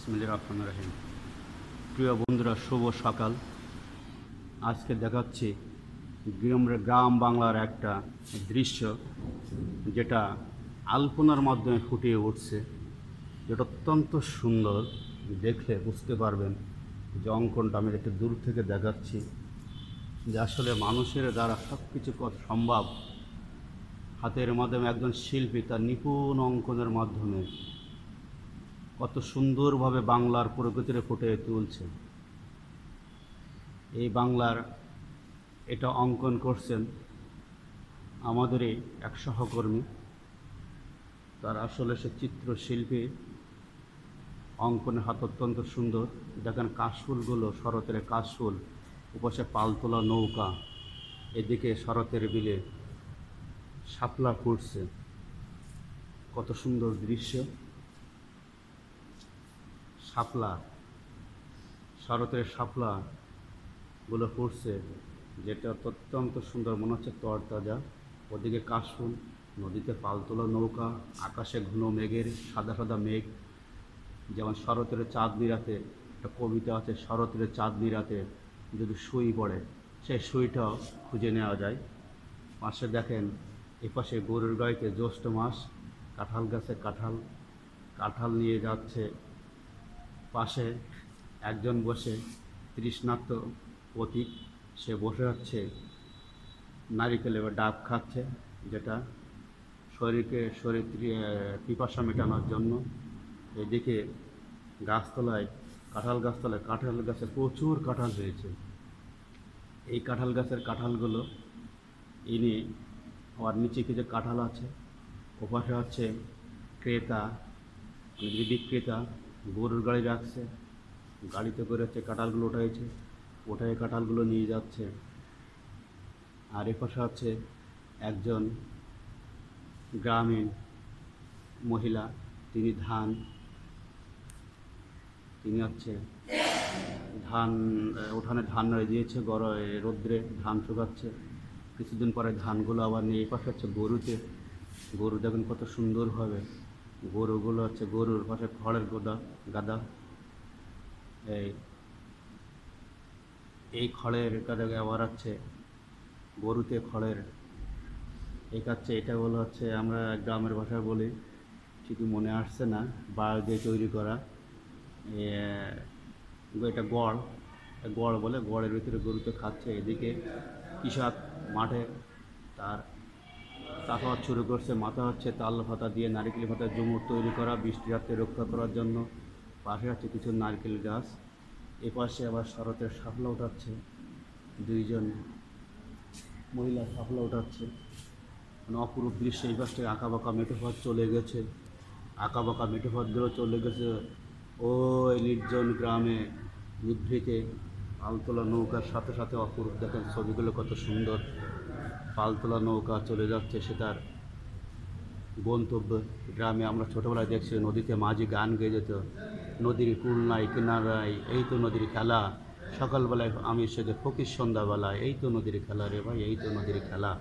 বিসমিল্লাহির রহমানির রহিম। প্রিয় বন্ধুরা, শুভ সকাল। আজকে দেখাচ্ছি গ্রাম বাংলার একটা দৃশ্য, যেটা আলপনার মাধ্যমে ফুটিয়ে উঠছে, যেটা অত্যন্ত সুন্দর। দেখলে বুঝতে পারবেন যে অঙ্কনটা আমি একটু দূর থেকে দেখাচ্ছি, যে আসলে মানুষের দ্বারা সব কিছু সম্ভব। হাতের মাধ্যমে একজন শিল্পী তার নিপুণ অঙ্কনের মাধ্যমে কত সুন্দরভাবে বাংলার প্রকৃতিরে ফুটিয়ে তুলছে। এই বাংলার এটা অঙ্কন করছেন আমাদেরই এক সহকর্মী। তার আসলে সে চিত্রশিল্পী, অঙ্কনের হাত অত্যন্ত সুন্দর। দেখেন কাশফুলগুলো, শরতের কাশফুল, ওপাশে পালতোলা নৌকা, এদিকে শরতের বিলে শাপলা ফুটছে। কত সুন্দর দৃশ্য। শাপলা, শরতের শাপলাগুলো ফুটছে, যেটা অত্যন্ত সুন্দর, মনে হচ্ছে তরতাজা। ওদিকে কাশফুল, নদীতে পালতোলা নৌকা, আকাশে ঘন মেঘের সাদা সাদা মেঘ। যেমন শরতের চাঁদনি রাতে একটা কবিতা আছে, শরতের চাঁদনি রাতে যদি সুই পড়ে, সেই সুইটাও খুঁজে নেওয়া যায়। পাশে দেখেন, এপাশে গরুর গাড়িতে জ্যৈষ্ঠ মাস, কাঁঠাল গাছে কাঁঠাল নিয়ে যাচ্ছে। পাশে একজন বসে, তৃষ্ণার্ত প্রতীক, সে বসে আছে নারিকেলে বা ডাব খাচ্ছে, যেটা শরীর পিপাসা মেটানোর জন্য। এদিকে গাছতলায়, কাঁঠাল গাছে প্রচুর কাঁঠাল হয়েছে। এই কাঁঠাল গাছের কাঁঠালগুলো এনে আবার নিচে কিছু কাঁঠাল আছে, ওপাশে হচ্ছে ক্রেতা, বিক্রেতা গরুর গাড়ি রাখছে, গাড়িতে করে হচ্ছে কাঁঠালগুলো ওঠায় কাঁঠালগুলো নিয়ে যাচ্ছে। আর এপাশে হচ্ছে একজন গ্রামীণ মহিলা, তিনি হচ্ছে ধান উঠানে ধান দিয়েছে, রৌদ্রে ধান শুকাচ্ছে। কিছুদিন পরে ধানগুলো আবার নিয়ে এই পাশে হচ্ছে গরু দেখুন কত সুন্দরভাবে গরুগুলো হচ্ছে, গরুর পাশে খড়ের গাদা। এই খড়ের গাদা আবার হচ্ছে গরুতে খড়ের একাচ্ছে। এটা বলা হচ্ছে, আমরা গ্রামের ভাষায় বলি, ঠিকই মনে আসছে না, বাঁশ দিয়ে তৈরি করা। এটা গড় বলে, গড়ের ভিতরে গরুতে খাচ্ছে। এদিকে কৃষক মাঠে তার চাষাবাদ শুরু করছে। মাথা হচ্ছে তাল পাতা দিয়ে, নারিকেল পাতা জুমুর তৈরি করা, বৃষ্টি রাতে রক্ষা করার জন্য। পাশে আছে কিছু নারকেল গাছ। এপাশে আবার শরতের শাপলা উঠাচ্ছে, দুইজন মহিলা শাপলা উঠাচ্ছে। মানে অপরূপ দৃশ্য। এই পাশ থেকে আঁকাবাঁকা মেঠোপথ চলে গেছে, ওই নির্জন গ্রামে উদ্ভিদে পালতোলা নৌকার সাথে সাথে অপরূপ। দেখেন ছবিগুলো কত সুন্দর। পালতোলা নৌকা চলে যাচ্ছে সে তার গন্তব্য গ্রামে। আমরা ছোটোবেলায় দেখছি নদীতে মাঝি গান গেয়ে যেত, নদীর কুল নাই কিনারায়, এই তো নদীর খেলা। সকালবেলায় আমি সেজে ফকির, সন্ধ্যাবেলায় এই তো নদীর খেলা রে ভাই, এই তো নদীর খেলা।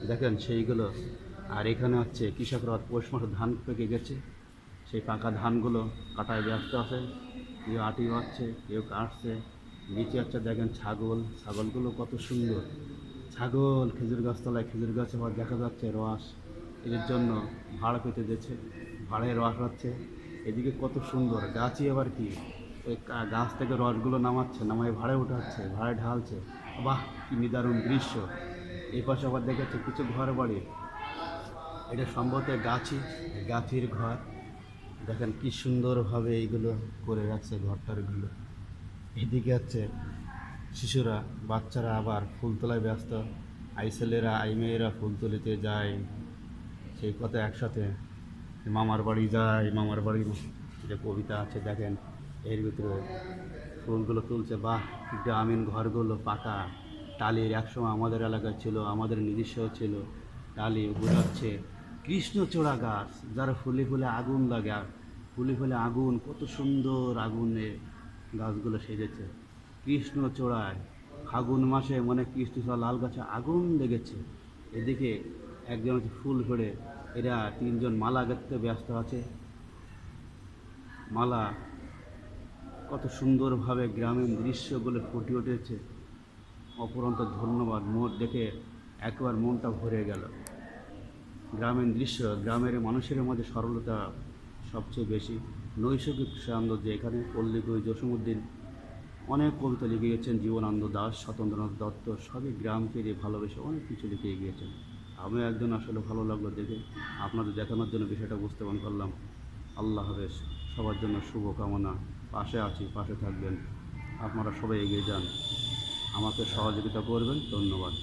দেখেন সেইগুলো। আর এখানে হচ্ছে কৃষকরা পৌষ মাসে ধান পেকে গেছে, সেই পাকা ধানগুলো কাটায় ব্যস্ত আছে। কেউ আটি হচ্ছে, কেউ কাটছে। নিচে হচ্ছে দেখেন ছাগলগুলো কত সুন্দর। খেজুর গাছতলায়, খেজুর গাছে আবার দেখা যাচ্ছে রস, এদের জন্য ভাড় পেতে দিচ্ছে, ভাড়ে রস হচ্ছে। এদিকে কত সুন্দর গাছই আবার কি, ওই গাছ থেকে রসগুলো নামায় ভাড়ে উঠাচ্ছে, ভাড়ে ঢালছে। বাহ, কি নিদারুণ দৃশ্য। এই পাশে আবার দেখাচ্ছে কিছু ঘর বাড়ি, এটা সম্ভবত গাছির ঘর। দেখেন কি সুন্দরভাবে এইগুলো করে রাখছে ঘরটারগুলো। এদিকে হচ্ছে শিশুরা, বাচ্চারা আবার ফুল তোলায় ব্যস্ত। ছেলেরা মেয়েরা ফুল তুলিতে যায়, সেই কথা একসাথে মামার বাড়ি যায়। মামার বাড়ির যে কবিতা আছে দেখেন, এর ভিতরে ফুলগুলো তুলছে। বাহ, গ্রামীণ ঘরগুলো পাকা টালির, একসময় আমাদের এলাকায় ছিল, আমাদের নিজস্ব ছিল টালি। বোঝাচ্ছে কৃষ্ণচূড়া গাছ, যারা ফুলে আগুন লাগে, ফুলে আগুন, কত সুন্দর আগুনে গাছগুলো সেজেছে। কৃষ্ণচূড়ায় ফাগুন মাসে মনে কৃষ্ণচূড়া লাল গাছে আগুন লেগেছে। এদিকে একজন হচ্ছে ফুল ধরে, এরা তিনজন মালা গাঁথতে ব্যস্ত আছে। মালা কত সুন্দরভাবে গ্রামীণ দৃশ্যগুলো ফুটে উঠেছে। অপরন্ত ধন্যবাদ, মোট দেখে একবার মনটা ভরে গেল। গ্রামীণ দৃশ্য, গ্রামের মানুষের মধ্যে সরলতা সবচেয়ে বেশি, নৈসর্গিক সৌন্দর্য। এখানে পল্লী কবি জসীমউদ্দিন অনেক কবিতা লিখে গেছেন, জীবনানন্দ দাশ, সত্যেন্দ্রনাথ দত্ত সবই গ্রামকে নিয়ে ভালোবেসে অনেক কিছু লিখে গিয়েছেন। আমিও একজন, আসলে ভালো লাগলো দেখে, আপনাদের দেখানোর জন্য বিষয়টা বুঝতে পারলাম। আল্লাহ হাফেজ, সবার জন্য শুভকামনা। পাশে আছি, পাশে থাকবেন, আপনারা সবাই এগিয়ে যান, আমাকে সহযোগিতা করবেন। ধন্যবাদ।